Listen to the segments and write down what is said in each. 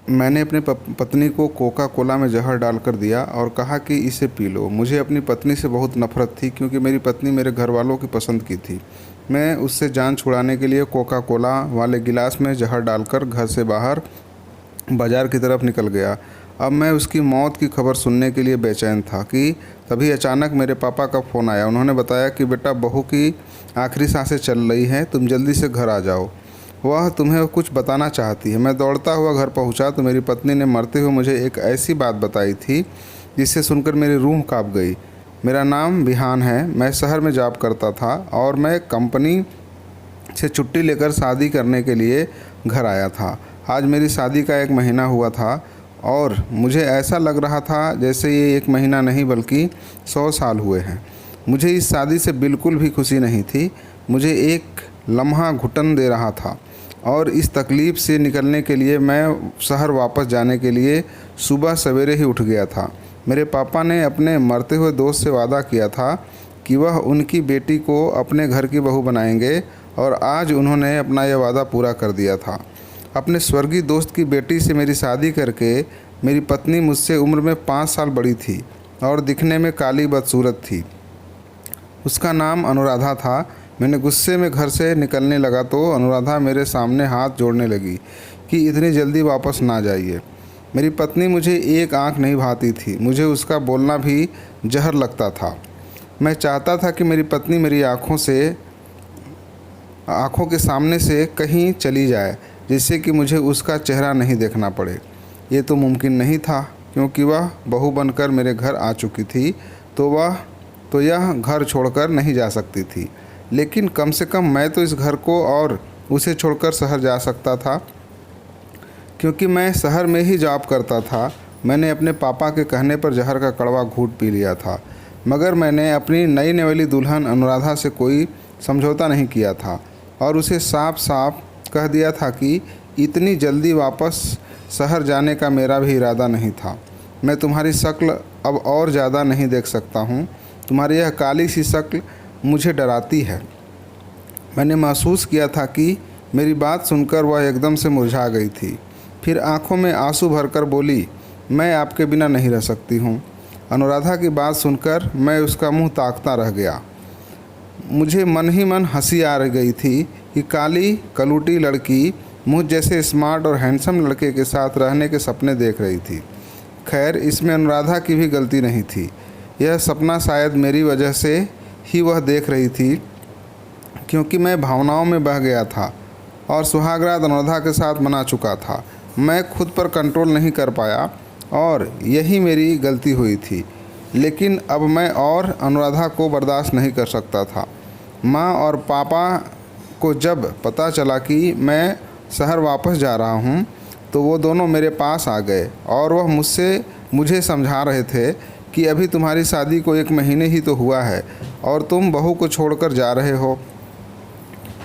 मैंने अपनी पत्नी को कोका कोला में जहर डालकर दिया और कहा कि इसे पी लो। मुझे अपनी पत्नी से बहुत नफरत थी क्योंकि मेरी पत्नी मेरे घर वालों की पसंद की थी। मैं उससे जान छुड़ाने के लिए कोका कोला वाले गिलास में जहर डालकर घर से बाहर बाज़ार की तरफ निकल गया। अब मैं उसकी मौत की खबर सुनने के लिए बेचैन था कि तभी अचानक मेरे पापा का फ़ोन आया। उन्होंने बताया कि बेटा, बहू की आखिरी सांसें चल रही हैं, तुम जल्दी से घर आ जाओ, वह तुम्हें कुछ बताना चाहती है। मैं दौड़ता हुआ घर पहुंचा तो मेरी पत्नी ने मरते हुए मुझे एक ऐसी बात बताई थी जिसे सुनकर मेरी रूह कांप गई। मेरा नाम विहान है, मैं शहर में जॉब करता था और मैं कंपनी से छुट्टी लेकर शादी करने के लिए घर आया था। आज मेरी शादी का 1 महीना हुआ था और मुझे ऐसा लग रहा था जैसे ये 1 महीना नहीं बल्कि 100 साल हुए हैं। मुझे इस शादी से बिल्कुल भी खुशी नहीं थी। मुझे एक लम्हा घुटन दे रहा था और इस तकलीफ़ से निकलने के लिए मैं शहर वापस जाने के लिए सुबह सवेरे ही उठ गया था। मेरे पापा ने अपने मरते हुए दोस्त से वादा किया था कि वह उनकी बेटी को अपने घर की बहू बनाएंगे और आज उन्होंने अपना यह वादा पूरा कर दिया था। अपने स्वर्गीय दोस्त की बेटी से मेरी शादी करके मेरी पत्नी मुझसे उम्र में 5 साल बड़ी थी और दिखने में काली बदसूरत थी। उसका नाम अनुराधा था। मैंने गुस्से में घर से निकलने लगा तो अनुराधा मेरे सामने हाथ जोड़ने लगी कि इतनी जल्दी वापस ना जाइए। मेरी पत्नी मुझे एक आंख नहीं भाती थी। मुझे उसका बोलना भी जहर लगता था। मैं चाहता था कि मेरी पत्नी मेरी आँखों के सामने से कहीं चली जाए जिससे कि मुझे उसका चेहरा नहीं देखना पड़े। ये तो मुमकिन नहीं था क्योंकि वह बहू बनकर मेरे घर आ चुकी थी तो यह घर छोड़कर नहीं जा सकती थी। लेकिन कम से कम मैं तो इस घर को और उसे छोड़कर शहर जा सकता था क्योंकि मैं शहर में ही जॉब करता था। मैंने अपने पापा के कहने पर जहर का कड़वा घूंट पी लिया था, मगर मैंने अपनी नई नेवली दुल्हन अनुराधा से कोई समझौता नहीं किया था और उसे साफ साफ कह दिया था कि इतनी जल्दी वापस शहर जाने का मेरा भी इरादा नहीं था। मैं तुम्हारी शक्ल अब और ज़्यादा नहीं देख सकता हूँ। तुम्हारी यह काली सी शक्ल मुझे डराती है। मैंने महसूस किया था कि मेरी बात सुनकर वह एकदम से मुरझा गई थी। फिर आंखों में आंसू भरकर बोली, मैं आपके बिना नहीं रह सकती हूँ। अनुराधा की बात सुनकर मैं उसका मुंह ताकता रह गया। मुझे मन ही मन हंसी आ गई थी कि काली कलूटी लड़की मुझ जैसे स्मार्ट और हैंडसम लड़के के साथ रहने के सपने देख रही थी। खैर, इसमें अनुराधा की भी गलती नहीं थी। यह सपना शायद मेरी वजह से ही वह देख रही थी क्योंकि मैं भावनाओं में बह गया था और सुहागरात अनुराधा के साथ मना चुका था। मैं खुद पर कंट्रोल नहीं कर पाया और यही मेरी गलती हुई थी। लेकिन अब मैं और अनुराधा को बर्दाश्त नहीं कर सकता था। माँ और पापा को जब पता चला कि मैं शहर वापस जा रहा हूँ तो वो दोनों मेरे पास आ गए और वह मुझे समझा रहे थे कि अभी तुम्हारी शादी को 1 महीने ही तो हुआ है और तुम बहू को छोड़कर जा रहे हो।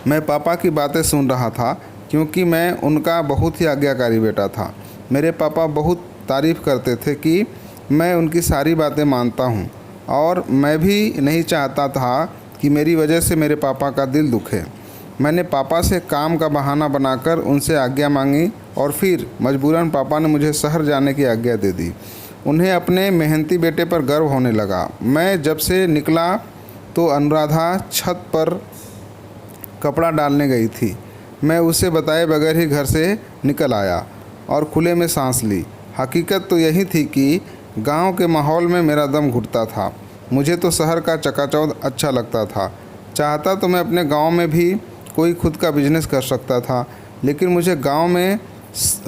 मैं पापा की बातें सुन रहा था क्योंकि मैं उनका बहुत ही आज्ञाकारी बेटा था। मेरे पापा बहुत तारीफ़ करते थे कि मैं उनकी सारी बातें मानता हूँ और मैं भी नहीं चाहता था कि मेरी वजह से मेरे पापा का दिल दुखे। मैंने पापा से काम का बहाना बनाकर उनसे आज्ञा मांगी और फिर मजबूरन पापा ने मुझे शहर जाने की आज्ञा दे दी। उन्हें अपने मेहनती बेटे पर गर्व होने लगा। मैं जब से निकला तो अनुराधा छत पर कपड़ा डालने गई थी। मैं उसे बताए बगैर ही घर से निकल आया और खुले में सांस ली। हकीकत तो यही थी कि गांव के माहौल में मेरा दम घुटता था। मुझे तो शहर का चकाचौंध अच्छा लगता था। चाहता तो मैं अपने गांव में भी कोई खुद का बिजनेस कर सकता था, लेकिन मुझे गांव में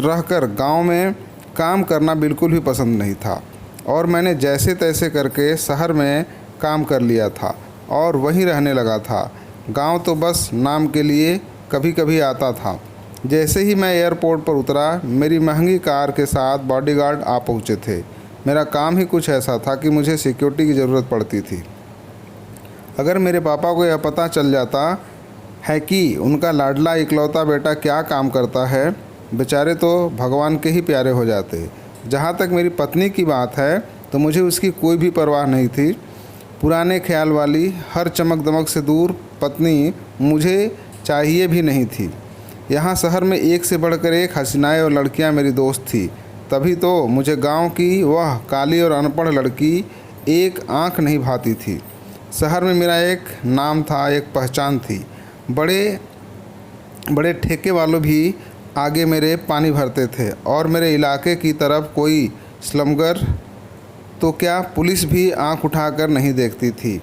रहकर गांव में काम करना बिल्कुल भी पसंद नहीं था और मैंने जैसे तैसे करके शहर में काम कर लिया था और वहीं रहने लगा था। गांव तो बस नाम के लिए कभी कभी आता था। जैसे ही मैं एयरपोर्ट पर उतरा, मेरी महंगी कार के साथ बॉडीगार्ड आ पहुँचे थे। मेरा काम ही कुछ ऐसा था कि मुझे सिक्योरिटी की ज़रूरत पड़ती थी। अगर मेरे पापा को यह पता चल जाता है कि उनका लाडला इकलौता बेटा क्या काम करता है, बेचारे तो भगवान के ही प्यारे हो जाते। जहाँ तक मेरी पत्नी की बात है तो मुझे उसकी कोई भी परवाह नहीं थी। पुराने ख्याल वाली हर चमक दमक से दूर पत्नी मुझे चाहिए भी नहीं थी। यहाँ शहर में एक से बढ़कर एक हसीनाएँ और लड़कियाँ मेरी दोस्त थी। तभी तो मुझे गांव की वह काली और अनपढ़ लड़की एक आंख नहीं भाती थी। शहर में मेरा एक नाम था, एक पहचान थी। बड़े बड़े ठेके वालों भी आगे मेरे पानी भरते थे और मेरे इलाके की तरफ कोई स्लमगर तो क्या पुलिस भी आंख उठाकर नहीं देखती थी।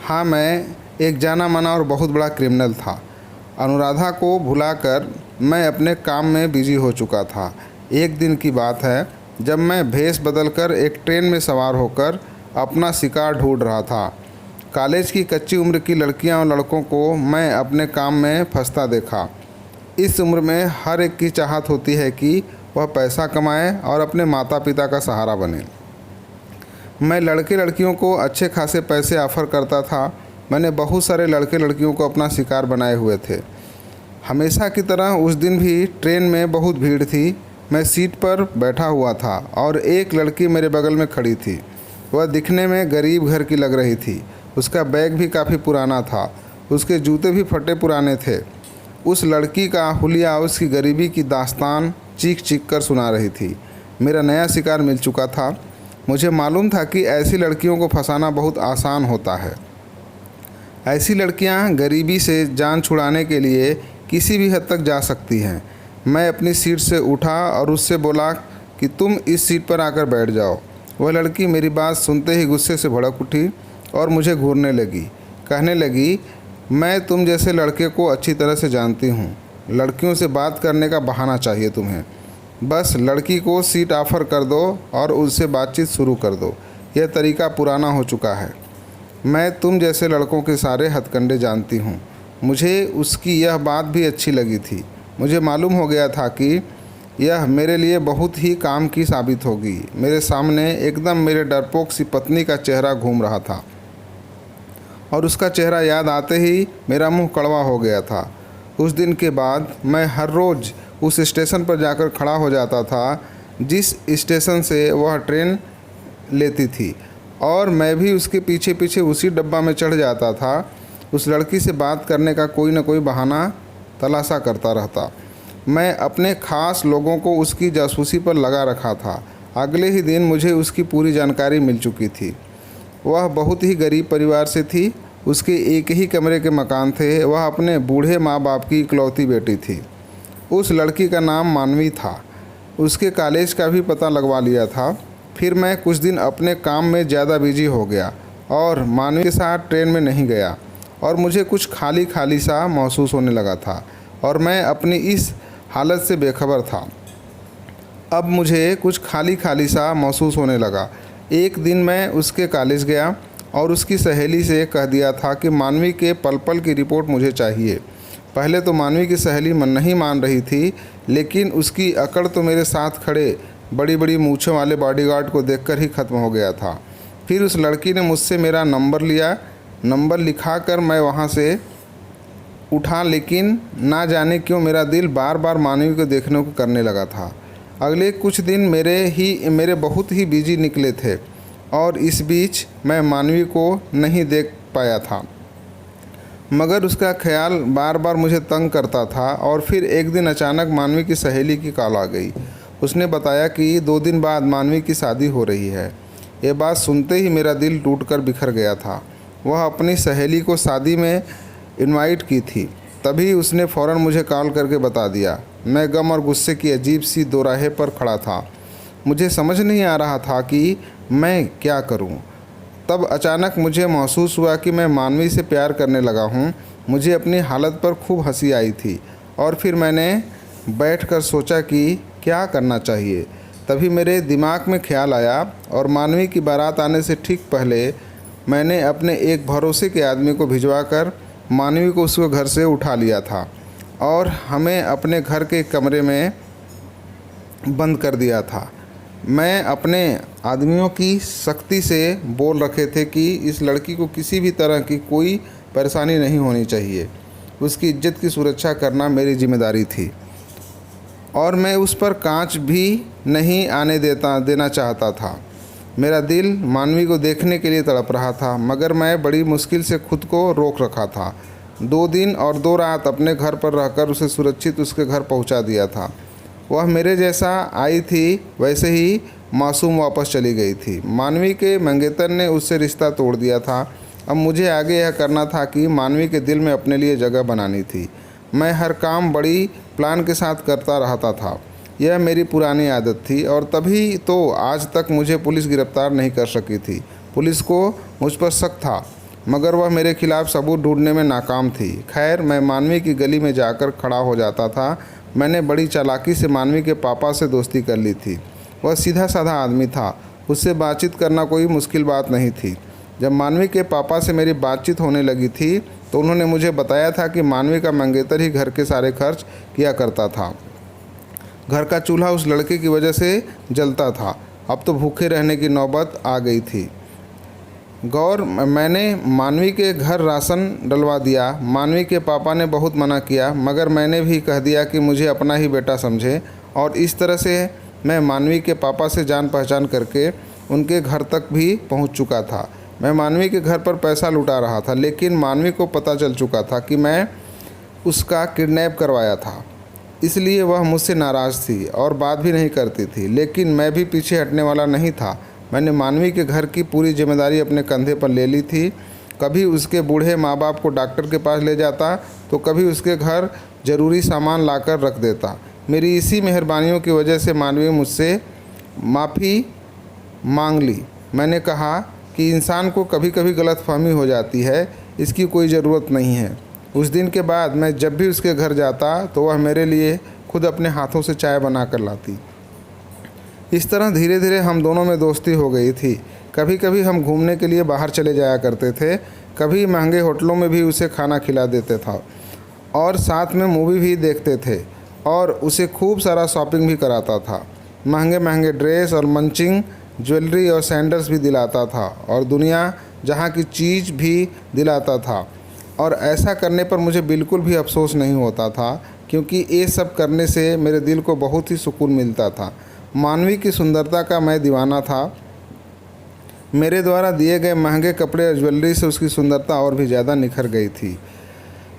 हाँ, मैं एक जाना माना और बहुत बड़ा क्रिमिनल था। अनुराधा को भुलाकर मैं अपने काम में बिजी हो चुका था। एक दिन की बात है, जब मैं भेष बदलकर एक ट्रेन में सवार होकर अपना शिकार ढूंढ रहा था। कॉलेज की कच्ची उम्र की लड़कियां और लड़कों को मैं अपने काम में फंसता देखा। इस उम्र में हर एक की चाहत होती है कि वह पैसा कमाए और अपने माता पिता का सहारा बने। मैं लड़के लड़कियों को अच्छे खासे पैसे ऑफ़र करता था। मैंने बहुत सारे लड़के लड़कियों को अपना शिकार बनाए हुए थे। हमेशा की तरह उस दिन भी ट्रेन में बहुत भीड़ थी। मैं सीट पर बैठा हुआ था और एक लड़की मेरे बगल में खड़ी थी। वह दिखने में गरीब घर की लग रही थी। उसका बैग भी काफ़ी पुराना था। उसके जूते भी फटे पुराने थे। उस लड़की का हुलिया उसकी गरीबी की दास्तान चीख चीख कर सुना रही थी। मेरा नया शिकार मिल चुका था। मुझे मालूम था कि ऐसी लड़कियों को फंसाना बहुत आसान होता है। ऐसी लड़कियां गरीबी से जान छुड़ाने के लिए किसी भी हद तक जा सकती हैं। मैं अपनी सीट से उठा और उससे बोला कि तुम इस सीट पर आकर बैठ जाओ। वह लड़की मेरी बात सुनते ही गुस्से से भड़क उठी और मुझे घूरने लगी। कहने लगी, मैं तुम जैसे लड़के को अच्छी तरह से जानती हूँ। लड़कियों से बात करने का बहाना चाहिए तुम्हें। बस लड़की को सीट ऑफ़र कर दो और उससे बातचीत शुरू कर दो। यह तरीका पुराना हो चुका है। मैं तुम जैसे लड़कों के सारे हथकंडे जानती हूँ। मुझे उसकी यह बात भी अच्छी लगी थी। मुझे मालूम हो गया था कि यह मेरे लिए बहुत ही काम की साबित होगी। मेरे सामने एकदम मेरे डरपोक सी पत्नी का चेहरा घूम रहा था और उसका चेहरा याद आते ही मेरा मुंह कड़वा हो गया था। उस दिन के बाद मैं हर रोज़ उस स्टेशन पर जाकर खड़ा हो जाता था जिस स्टेशन से वह ट्रेन लेती थी, और मैं भी उसके पीछे पीछे उसी डब्बा में चढ़ जाता था। उस लड़की से बात करने का कोई न कोई बहाना तलाशा करता रहता। मैं अपने ख़ास लोगों को उसकी जासूसी पर लगा रखा था। अगले ही दिन मुझे उसकी पूरी जानकारी मिल चुकी थी। वह बहुत ही गरीब परिवार से थी। उसके एक ही कमरे के मकान थे। वह अपने बूढ़े माँ बाप की इकलौती बेटी थी। उस लड़की का नाम मानवी था। उसके कॉलेज का भी पता लगवा लिया था। फिर मैं कुछ दिन अपने काम में ज़्यादा बिजी हो गया और मानवी के साथ ट्रेन में नहीं गया, और मुझे कुछ खाली खाली सा महसूस होने लगा था और मैं अपनी इस हालत से बेखबर था। अब मुझे कुछ खाली खाली सा महसूस होने लगा। एक दिन मैं उसके कॉलेज गया और उसकी सहेली से कह दिया था कि मानवी के पल पल की रिपोर्ट मुझे चाहिए। पहले तो मानवी की सहेली मन नहीं मान रही थी, लेकिन उसकी अकड़ तो मेरे साथ खड़े बड़ी बड़ी मूँछों वाले बॉडीगार्ड को देखकर ही ख़त्म हो गया था। फिर उस लड़की ने मुझसे मेरा नंबर लिया। नंबर लिखा कर मैं वहाँ से उठा, लेकिन ना जाने क्यों मेरा दिल बार बार मानवी को देखने को करने लगा था। अगले कुछ दिन मेरे बहुत ही बिजी निकले थे और इस बीच मैं मानवी को नहीं देख पाया था, मगर उसका ख्याल बार बार मुझे तंग करता था। और फिर एक दिन अचानक मानवी की सहेली की कॉल आ गई। उसने बताया कि 2 दिन बाद मानवी की शादी हो रही है। ये बात सुनते ही मेरा दिल टूटकर बिखर गया था। वह अपनी सहेली को शादी में इनवाइट की थी। तभी उसने फ़ौरन मुझे कॉल करके बता दिया। मैं गम और गुस्से की अजीब सी दोराहे पर खड़ा था। मुझे समझ नहीं आ रहा था कि मैं क्या करूं। तब अचानक मुझे महसूस हुआ कि मैं मानवी से प्यार करने लगा हूं। मुझे अपनी हालत पर खूब हंसी आई थी और फिर मैंने बैठकर सोचा कि क्या करना चाहिए। तभी मेरे दिमाग में ख्याल आया और मानवी की बारात आने से ठीक पहले मैंने अपने एक भरोसे के आदमी को भिजवाकर मानवी को उसके घर से उठा लिया था और हमें अपने घर के कमरे में बंद कर दिया था। मैं अपने आदमियों की सख्ती से बोल रखे थे कि इस लड़की को किसी भी तरह की कोई परेशानी नहीं होनी चाहिए। उसकी इज्जत की सुरक्षा करना मेरी जिम्मेदारी थी और मैं उस पर कांच भी नहीं आने देना चाहता था। मेरा दिल मानवी को देखने के लिए तड़प रहा था, मगर मैं बड़ी मुश्किल से खुद को रोक रखा था। 2 दिन और 2 रात अपने घर पर रहकर उसे सुरक्षित उसके घर पहुंचा दिया था। वह मेरे जैसा आई थी वैसे ही मासूम वापस चली गई थी। मानवी के मंगेतर ने उससे रिश्ता तोड़ दिया था। अब मुझे आगे यह करना था कि मानवी के दिल में अपने लिए जगह बनानी थी। मैं हर काम बड़ी प्लान के साथ करता रहता था। यह मेरी पुरानी आदत थी और तभी तो आज तक मुझे पुलिस गिरफ्तार नहीं कर सकी थी। पुलिस को मुझ पर शक था, मगर वह मेरे खिलाफ सबूत ढूंढने में नाकाम थी। खैर, मैं मानवी की गली में जाकर खड़ा हो जाता था। मैंने बड़ी चालाकी से मानवी के पापा से दोस्ती कर ली थी। वह सीधा साधा आदमी था, उससे बातचीत करना कोई मुश्किल बात नहीं थी। जब मानवी के पापा से मेरी बातचीत होने लगी थी तो उन्होंने मुझे बताया था कि मानवी का मंगेतर ही घर के सारे खर्च किया करता था। घर का चूल्हा उस लड़के की वजह से जलता था। अब तो भूखे रहने की नौबत आ गई थी। गौर, मैंने मानवी के घर राशन डलवा दिया। मानवी के पापा ने बहुत मना किया, मगर मैंने भी कह दिया कि मुझे अपना ही बेटा समझे, और इस तरह से मैं मानवी के पापा से जान पहचान करके उनके घर तक भी पहुंच चुका था। मैं मानवी के घर पर पैसा लुटा रहा था, लेकिन मानवी को पता चल चुका था कि मैं उसका किडनैप करवाया था। इसलिए वह मुझसे नाराज़ थी और बात भी नहीं करती थी, लेकिन मैं भी पीछे हटने वाला नहीं था। मैंने मानवी के घर की पूरी जिम्मेदारी अपने कंधे पर ले ली थी। कभी उसके बूढ़े माँ बाप को डॉक्टर के पास ले जाता तो कभी उसके घर ज़रूरी सामान लाकर रख देता। मेरी इसी मेहरबानियों की वजह से मानवी मुझसे माफ़ी मांग ली। मैंने कहा कि इंसान को कभी कभी गलतफहमी हो जाती है, इसकी कोई ज़रूरत नहीं है। उस दिन के बाद मैं जब भी उसके घर जाता तो वह मेरे लिए खुद अपने हाथों से चाय बना कर लाती। इस तरह धीरे धीरे हम दोनों में दोस्ती हो गई थी। कभी कभी हम घूमने के लिए बाहर चले जाया करते थे, कभी महंगे होटलों में भी उसे खाना खिला देते था और साथ में मूवी भी देखते थे, और उसे खूब सारा शॉपिंग भी कराता था। महंगे महंगे ड्रेस और मंचिंग ज्वेलरी और सैंडल्स भी दिलाता था और दुनिया जहाँ की चीज़ भी दिलाता था। और ऐसा करने पर मुझे बिल्कुल भी अफसोस नहीं होता था, क्योंकि ये सब करने से मेरे दिल को बहुत ही सुकून मिलता था। मानवी की सुंदरता का मैं दीवाना था। मेरे द्वारा दिए गए महंगे कपड़े और ज्वेलरी से उसकी सुंदरता और भी ज़्यादा निखर गई थी।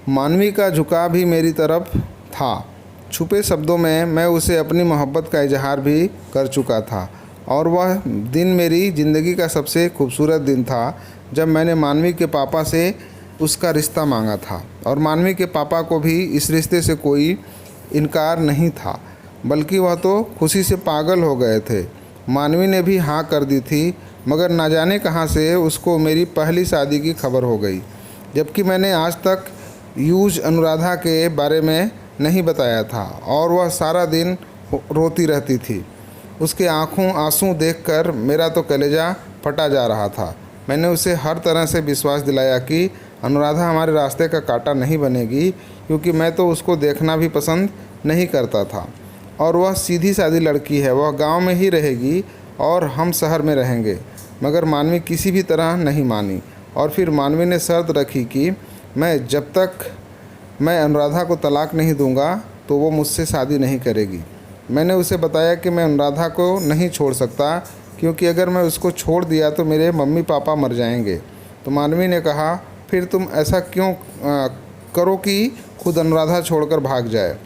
मानवी का झुकाव भी मेरी तरफ था। छुपे शब्दों में मैं उसे अपनी मोहब्बत का इजहार भी कर चुका था, और वह दिन मेरी ज़िंदगी का सबसे खूबसूरत दिन था जब मैंने मानवी के पापा से उसका रिश्ता मांगा था। और मानवी के पापा को भी इस रिश्ते से कोई इनकार नहीं था, बल्कि वह तो खुशी से पागल हो गए थे। मानवी ने भी हाँ कर दी थी, मगर ना जाने कहाँ से उसको मेरी पहली शादी की खबर हो गई, जबकि मैंने आज तक यूज अनुराधा के बारे में नहीं बताया था, और वह सारा दिन रोती रहती थी। उसके आंखों आंसू देखकर मेरा तो कलेजा फटा जा रहा था। मैंने उसे हर तरह से विश्वास दिलाया कि अनुराधा हमारे रास्ते का कांटा नहीं बनेगी, क्योंकि मैं तो उसको देखना भी पसंद नहीं करता था, और वह सीधी सादी लड़की है। वह गांव में ही रहेगी और हम शहर में रहेंगे। मगर मानवी किसी भी तरह नहीं मानी, और फिर मानवी ने शर्त रखी कि जब तक मैं अनुराधा को तलाक नहीं दूंगा तो वो मुझसे शादी नहीं करेगी। मैंने उसे बताया कि मैं अनुराधा को नहीं छोड़ सकता, क्योंकि अगर मैं उसको छोड़ दिया तो मेरे मम्मी पापा मर जाएंगे। तो मानवी ने कहा, फिर तुम ऐसा क्यों करो कि खुद अनुराधा छोड़कर भाग जाए।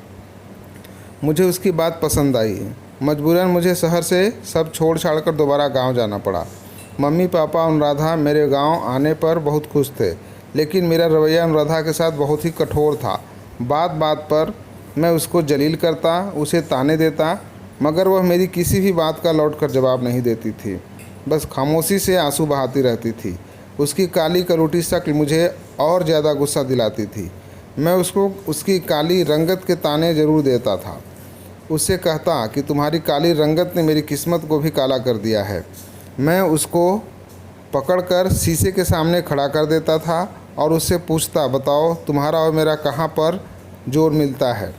मुझे उसकी बात पसंद आई। मजबूरन मुझे शहर से सब छोड़ छाड़ कर दोबारा गांव जाना पड़ा। मम्मी पापा अनुराधा मेरे गांव आने पर बहुत खुश थे, लेकिन मेरा रवैया अनुराधा के साथ बहुत ही कठोर था। बात बात पर मैं उसको जलील करता, उसे ताने देता, मगर वह मेरी किसी भी बात का लौटकर जवाब नहीं देती थी, बस खामोशी से आंसू बहाती रहती थी। उसकी काली करोटी शक्ल मुझे और ज़्यादा गुस्सा दिलाती थी। मैं उसको उसकी काली रंगत के ताने ज़रूर देता था। उससे कहता कि तुम्हारी काली रंगत ने मेरी किस्मत को भी काला कर दिया है। मैं उसको पकड़कर शीशे के सामने खड़ा कर देता था और उससे पूछता, बताओ तुम्हारा और मेरा कहाँ पर जोर मिलता है।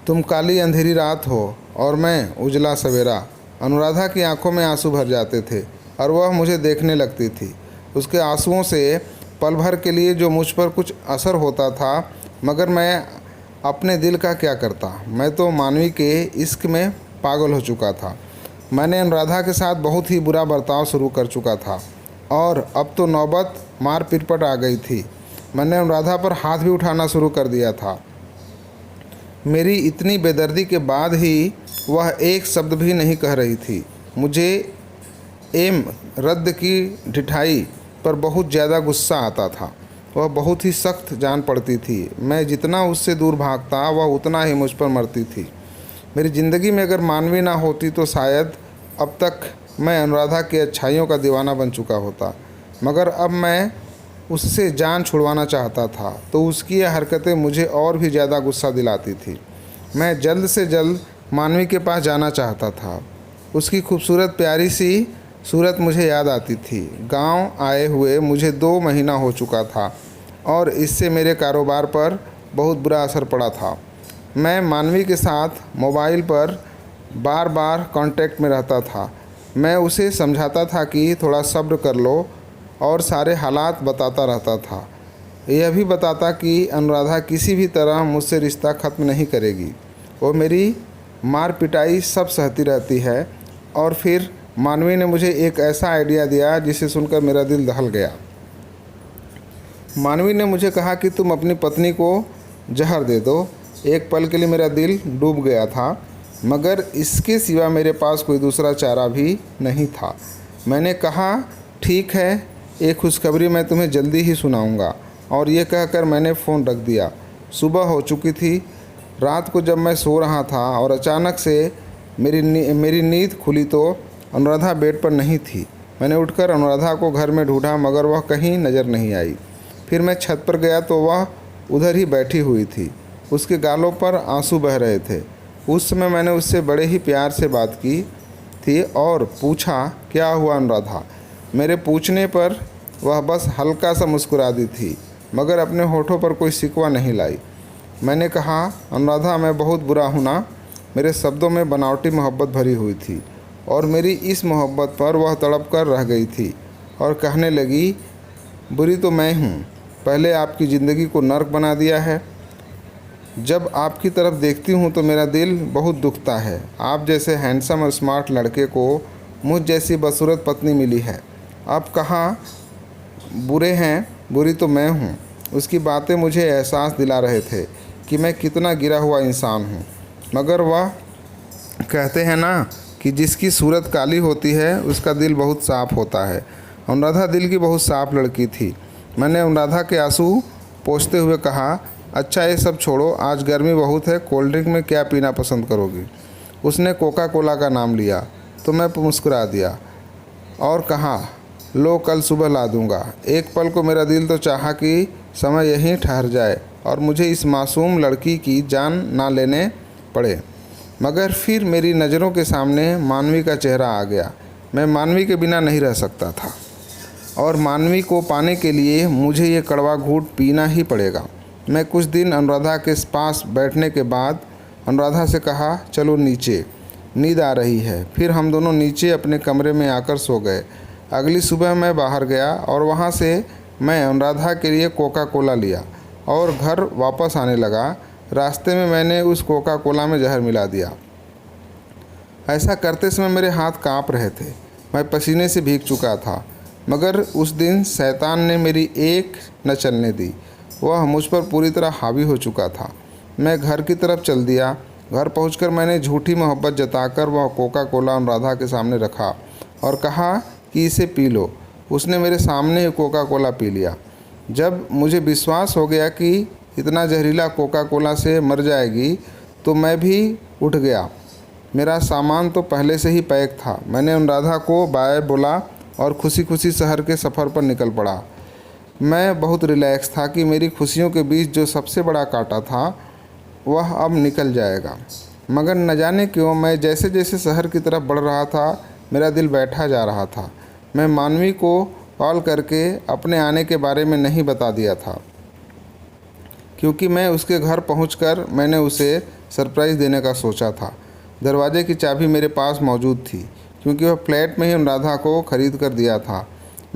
तुम काली अंधेरी रात हो और मैं उजला सवेरा। अनुराधा की आंखों में आंसू भर जाते थे और वह मुझे देखने लगती थी। उसके आंसुओं से पल भर के लिए जो मुझ पर कुछ असर होता था, मगर मैं अपने दिल का क्या करता। मैं तो मानवी के इश्क में पागल हो चुका था। मैंने अनुराधा के साथ बहुत ही बुरा बर्ताव शुरू कर चुका था और अब तो नौबत मार पीट पर आ गई थी। मैंने अनुराधा पर हाथ भी उठाना शुरू कर दिया था। मेरी इतनी बेदर्दी के बाद ही वह एक शब्द भी नहीं कह रही थी। मुझे एम रद्द की ढिठाई पर बहुत ज़्यादा गुस्सा आता था। वह बहुत ही सख्त जान पड़ती थी। मैं जितना उससे दूर भागता वह उतना ही मुझ पर मरती थी। मेरी ज़िंदगी में अगर मानवी ना होती तो शायद अब तक मैं अनुराधा की अच्छाइयों का दीवाना बन चुका होता, मगर अब मैं उससे जान छुड़वाना चाहता था तो उसकी यह हरकतें मुझे और भी ज़्यादा गुस्सा दिलाती थी। मैं जल्द से जल्द मानवी के पास जाना चाहता था। उसकी खूबसूरत प्यारी सी सूरत मुझे याद आती थी। गांव आए हुए मुझे 2 महीना हो चुका था और इससे मेरे कारोबार पर बहुत बुरा असर पड़ा था। मैं मानवी के साथ मोबाइल पर बार बार कांटेक्ट में रहता था। मैं उसे समझाता था कि थोड़ा सब्र कर लो और सारे हालात बताता रहता था। यह भी बताता कि अनुराधा किसी भी तरह मुझसे रिश्ता ख़त्म नहीं करेगी। वो मेरी मार पिटाई सब सहती रहती है। और फिर मानवी ने मुझे एक ऐसा आइडिया दिया जिसे सुनकर मेरा दिल दहल गया। मानवी ने मुझे कहा कि तुम अपनी पत्नी को जहर दे दो। एक पल के लिए मेरा दिल डूब गया था, मगर इसके सिवा मेरे पास कोई दूसरा चारा भी नहीं था। मैंने कहा ठीक है, एक खुशखबरी मैं तुम्हें जल्दी ही सुनाऊंगा। और ये कहकर मैंने फ़ोन रख दिया। सुबह हो चुकी थी। रात को जब मैं सो रहा था और अचानक से मेरी नींद खुली तो अनुराधा बेड पर नहीं थी। मैंने उठकर अनुराधा को घर में ढूंढा, मगर वह कहीं नज़र नहीं आई। फिर मैं छत पर गया तो वह उधर ही बैठी हुई थी। उसके गालों पर आंसू बह रहे थे। उस समय मैंने उससे बड़े ही प्यार से बात की थी और पूछा, क्या हुआ अनुराधा? मेरे पूछने पर वह बस हल्का सा मुस्कुरा दी थी, मगर अपने होठों पर कोई शिकवा नहीं लाई। मैंने कहा, अनुराधा मैं बहुत बुरा हूँ ना? मेरे शब्दों में बनावटी मोहब्बत भरी हुई थी और मेरी इस मोहब्बत पर वह तड़प कर रह गई थी और कहने लगी, बुरी तो मैं हूँ। पहले आपकी ज़िंदगी को नर्क बना दिया है। जब आपकी तरफ देखती हूँ तो मेरा दिल बहुत दुखता है। आप जैसे हैंडसम और स्मार्ट लड़के को मुझ जैसी बदसूरत पत्नी मिली है। आप कहाँ बुरे हैं, बुरी तो मैं हूँ। उसकी बातें मुझे एहसास दिला रहे थे कि मैं कितना गिरा हुआ इंसान हूँ। मगर वह कहते हैं ना कि जिसकी सूरत काली होती है उसका दिल बहुत साफ़ होता है। अनुराधा दिल की बहुत साफ़ लड़की थी। मैंने अनुराधा के आंसू पोंछते हुए कहा, अच्छा ये सब छोड़ो, आज गर्मी बहुत है, कोल्ड ड्रिंक में क्या पीना पसंद करोगी? उसने कोका कोला का नाम लिया तो मैं मुस्कुरा दिया और कहा, लो कल सुबह ला दूंगा। एक पल को मेरा दिल तो चाहा कि समय यहीं ठहर जाए और मुझे इस मासूम लड़की की जान ना लेने पड़े, मगर फिर मेरी नज़रों के सामने मानवी का चेहरा आ गया। मैं मानवी के बिना नहीं रह सकता था और मानवी को पाने के लिए मुझे ये कड़वा घूंट पीना ही पड़ेगा। मैं कुछ दिन अनुराधा के पास बैठने के बाद अनुराधा से कहा, चलो नीचे, नींद आ रही है। फिर हम दोनों नीचे अपने कमरे में आकर सो गए। अगली सुबह मैं बाहर गया और वहाँ से मैं अनुराधा के लिए कोका कोला लिया और घर वापस आने लगा। रास्ते में मैंने उस कोका कोला में जहर मिला दिया। ऐसा करते समय मेरे हाथ काँप रहे थे। मैं पसीने से भीग चुका था, मगर उस दिन शैतान ने मेरी एक न चलने दी। वह मुझ पर पूरी तरह हावी हो चुका था। मैं घर की तरफ चल दिया। घर पहुंचकर मैंने झूठी मोहब्बत जताकर वह कोका कोला अनुराधा के सामने रखा और कहा कि इसे पी लो। उसने मेरे सामने ही कोका कोला पी लिया। जब मुझे विश्वास हो गया कि इतना जहरीला कोका कोला से मर जाएगी तो मैं भी उठ गया। मेरा सामान तो पहले से ही पैक था। मैंने अनुराधा को बाय बोला और खुशी खुशी शहर के सफ़र पर निकल पड़ा। मैं बहुत रिलैक्स था कि मेरी खुशियों के बीच जो सबसे बड़ा कांटा था वह अब निकल जाएगा। मगर न जाने क्यों मैं जैसे जैसे शहर की तरफ बढ़ रहा था मेरा दिल बैठा जा रहा था। मैं मानवी को कॉल करके अपने आने के बारे में नहीं बता दिया था, क्योंकि मैं उसके घर पहुंचकर मैंने उसे सरप्राइज़ देने का सोचा था। दरवाजे की चाबी मेरे पास मौजूद थी, क्योंकि वह फ्लैट में ही अनुराधा को ख़रीद कर दिया था।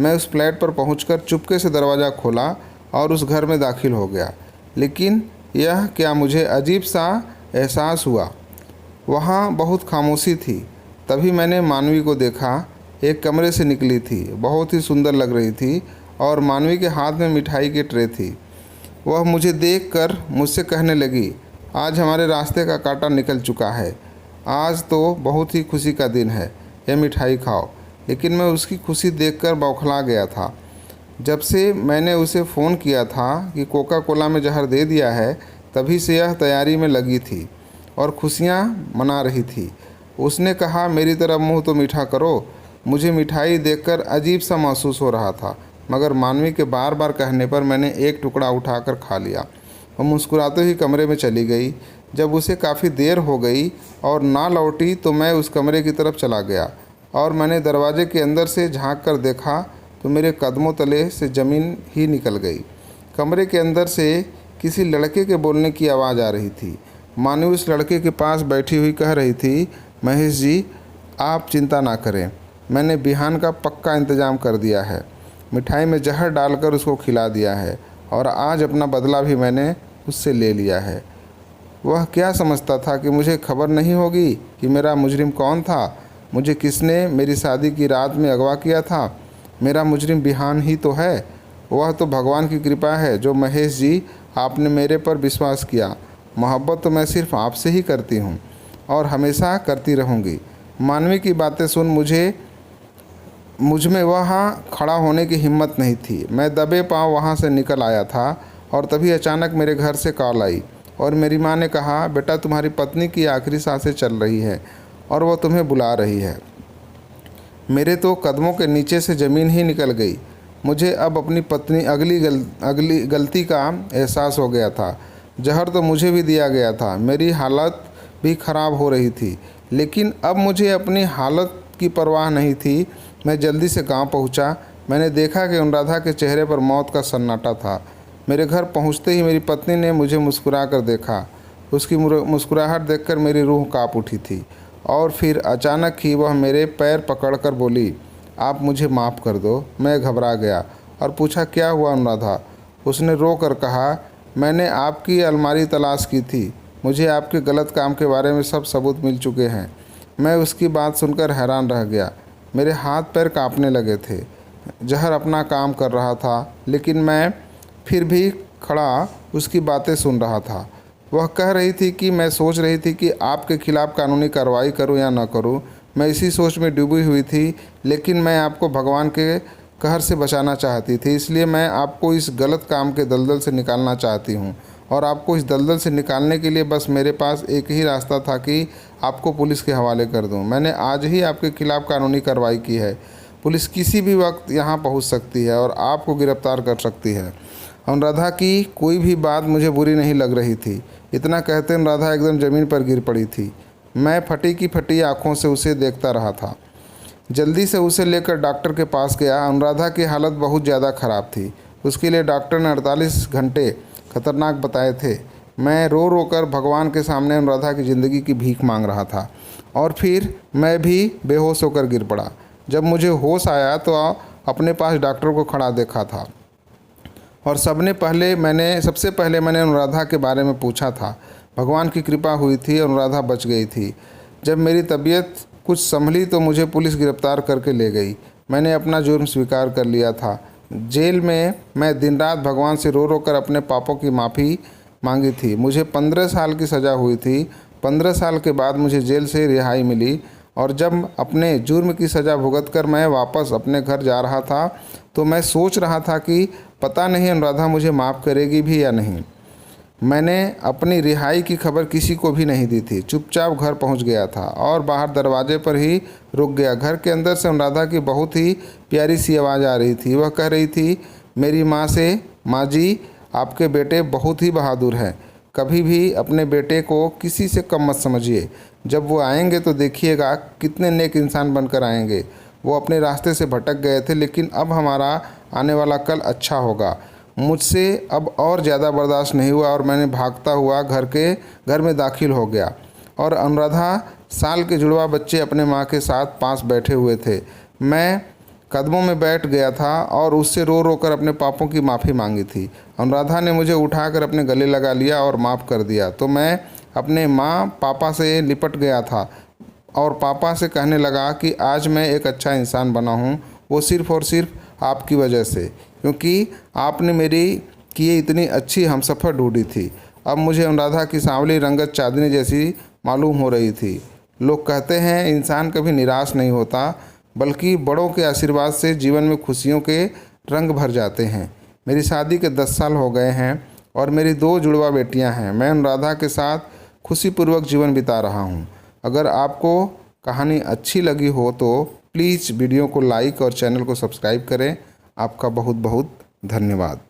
मैं उस फ्लैट पर पहुंचकर चुपके से दरवाज़ा खोला और उस घर में दाखिल हो गया। लेकिन यह क्या, मुझे अजीब सा एहसास हुआ। वहाँ बहुत खामोशी थी। तभी मैंने मानवी को देखा। एक कमरे से निकली थी, बहुत ही सुंदर लग रही थी और मानवी के हाथ में मिठाई की ट्रे थी। वह मुझे देखकर मुझसे कहने लगी, आज हमारे रास्ते का कांटा निकल चुका है। आज तो बहुत ही खुशी का दिन है, यह मिठाई खाओ। लेकिन मैं उसकी खुशी देखकर बौखला गया था। जब से मैंने उसे फ़ोन किया था कि कोका कोला में जहर दे दिया है, तभी से यह तैयारी में लगी थी और खुशियाँ मना रही थी। उसने कहा, मेरी तरफ मुँह तो मीठा करो। मुझे मिठाई देखकर अजीब सा महसूस हो रहा था, मगर मानवी के बार बार कहने पर मैंने एक टुकड़ा उठाकर खा लिया। वह मुस्कुराते ही कमरे में चली गई। जब उसे काफ़ी देर हो गई और ना लौटी तो मैं उस कमरे की तरफ चला गया और मैंने दरवाजे के अंदर से झांक कर देखा तो मेरे कदमों तले से ज़मीन ही निकल गई। कमरे के अंदर से किसी लड़के के बोलने की आवाज़ आ रही थी। मानवी उस लड़के के पास बैठी हुई कह रही थी, महेश जी, आप चिंता ना करें, मैंने बिहान का पक्का इंतज़ाम कर दिया है। मिठाई में जहर डालकर उसको खिला दिया है और आज अपना बदला भी मैंने उससे ले लिया है। वह क्या समझता था कि मुझे खबर नहीं होगी कि मेरा मुजरिम कौन था? मुझे किसने मेरी शादी की रात में अगवा किया था? मेरा मुजरिम बिहान ही तो है। वह तो भगवान की कृपा है जो महेश जी आपने मेरे पर विश्वास किया। मोहब्बत तो मैं सिर्फ आपसे ही करती हूँ और हमेशा करती रहूँगी। मानवी की बातें सुन मुझ में वहाँ खड़ा होने की हिम्मत नहीं थी। मैं दबे पाँव वहाँ से निकल आया था और तभी अचानक मेरे घर से कॉल आई और मेरी माँ ने कहा, बेटा, तुम्हारी पत्नी की आखिरी सांसें चल रही है और वह तुम्हें बुला रही है। मेरे तो कदमों के नीचे से ज़मीन ही निकल गई। मुझे अब अपनी पत्नी अगली गलती का एहसास हो गया था। जहर तो मुझे भी दिया गया था, मेरी हालत भी ख़राब हो रही थी, लेकिन अब मुझे अपनी हालत की परवाह नहीं थी। मैं जल्दी से गांव पहुंचा। मैंने देखा कि अनुराधा के चेहरे पर मौत का सन्नाटा था। मेरे घर पहुंचते ही मेरी पत्नी ने मुझे मुस्कुरा कर देखा। उसकी मुस्कुराहट देखकर मेरी रूह काँप उठी थी और फिर अचानक ही वह मेरे पैर पकड़कर बोली, आप मुझे माफ़ कर दो। मैं घबरा गया और पूछा, क्या हुआ अनुराधा? उसने रो कर कहा, मैंने आपकी अलमारी तलाश की थी। मुझे आपके गलत काम के बारे में सब सबूत मिल चुके हैं। मैं उसकी बात सुनकर हैरान रह गया। मेरे हाथ पैर कांपने लगे थे। जहर अपना काम कर रहा था, लेकिन मैं फिर भी खड़ा उसकी बातें सुन रहा था। वह कह रही थी कि मैं सोच रही थी कि आपके खिलाफ़ कानूनी कार्रवाई करूं या न करूं। मैं इसी सोच में डूबी हुई थी, लेकिन मैं आपको भगवान के कहर से बचाना चाहती थी, इसलिए मैं आपको इस गलत काम के दलदल से निकालना चाहती हूं। और आपको इस दलदल से निकालने के लिए बस मेरे पास एक ही रास्ता था कि आपको पुलिस के हवाले कर दूं। मैंने आज ही आपके खिलाफ़ कानूनी कार्रवाई की है। पुलिस किसी भी वक्त यहाँ पहुँच सकती है और आपको गिरफ्तार कर सकती है। अनुराधा की कोई भी बात मुझे बुरी नहीं लग रही थी। इतना कहते अनुराधा एकदम ज़मीन पर गिर पड़ी थी। मैं फटी की फटी आँखों से उसे देखता रहा था। जल्दी से उसे लेकर डॉक्टर के पास गया। अनुराधा की हालत बहुत ज़्यादा ख़राब थी। उसके लिए डॉक्टर ने 48 घंटे खतरनाक बताए थे। मैं रो रो कर भगवान के सामने अनुराधा की ज़िंदगी की भीख मांग रहा था और फिर मैं भी बेहोश होकर गिर पड़ा। जब मुझे होश आया तो अपने पास डॉक्टर को खड़ा देखा था और सबसे पहले मैंने अनुराधा के बारे में पूछा था। भगवान की कृपा हुई थी, अनुराधा बच गई थी। जब मेरी तबीयत कुछ संभली तो मुझे पुलिस गिरफ्तार करके ले गई। मैंने अपना जुर्म स्वीकार कर लिया था। जेल में मैं दिन रात भगवान से रो रो कर अपने पापों की माफ़ी मांगी थी। मुझे 15 साल की सज़ा हुई थी। 15 साल के बाद मुझे जेल से रिहाई मिली और जब अपने जुर्म की सज़ा भुगत कर मैं वापस अपने घर जा रहा था तो मैं सोच रहा था कि पता नहीं अनुराधा मुझे माफ़ करेगी भी या नहीं। मैंने अपनी रिहाई की खबर किसी को भी नहीं दी थी। चुपचाप घर पहुंच गया था और बाहर दरवाजे पर ही रुक गया। घर के अंदर से अनुराधा की बहुत ही प्यारी सी आवाज़ आ रही थी। वह कह रही थी मेरी माँ से, माँ जी, आपके बेटे बहुत ही बहादुर हैं। कभी भी अपने बेटे को किसी से कम मत समझिए। जब वो आएंगे तो देखिएगा कितने नेक इंसान बनकर आएंगे। वो अपने रास्ते से भटक गए थे, लेकिन अब हमारा आने वाला कल अच्छा होगा। मुझसे अब और ज़्यादा बर्दाश्त नहीं हुआ और मैंने भागता हुआ घर में दाखिल हो गया और अनुराधा साल के जुड़वा बच्चे अपने माँ के साथ पास बैठे हुए थे। मैं कदमों में बैठ गया था और उससे रो रो कर अपने पापों की माफ़ी मांगी थी। अनुराधा ने मुझे उठाकर अपने गले लगा लिया और माफ़ कर दिया तो मैं अपने माँ पापा से लिपट गया था और पापा से कहने लगा कि आज मैं एक अच्छा इंसान बना हूँ, वो सिर्फ़ और सिर्फ आपकी वजह से। क्योंकि आपने मेरी किए इतनी अच्छी हमसफ़र ढूंढी थी। अब मुझे अनुराधा की सांवली रंगत चांदनी जैसी मालूम हो रही थी। लोग कहते हैं इंसान कभी निराश नहीं होता, बल्कि बड़ों के आशीर्वाद से जीवन में खुशियों के रंग भर जाते हैं। मेरी शादी के 10 साल हो गए हैं और मेरी 2 जुड़वा बेटियां हैं। मैं अनुराधा के साथ खुशीपूर्वक जीवन बिता रहा हूं। अगर आपको कहानी अच्छी लगी हो तो प्लीज़ वीडियो को लाइक और चैनल को सब्सक्राइब करें। आपका बहुत बहुत धन्यवाद।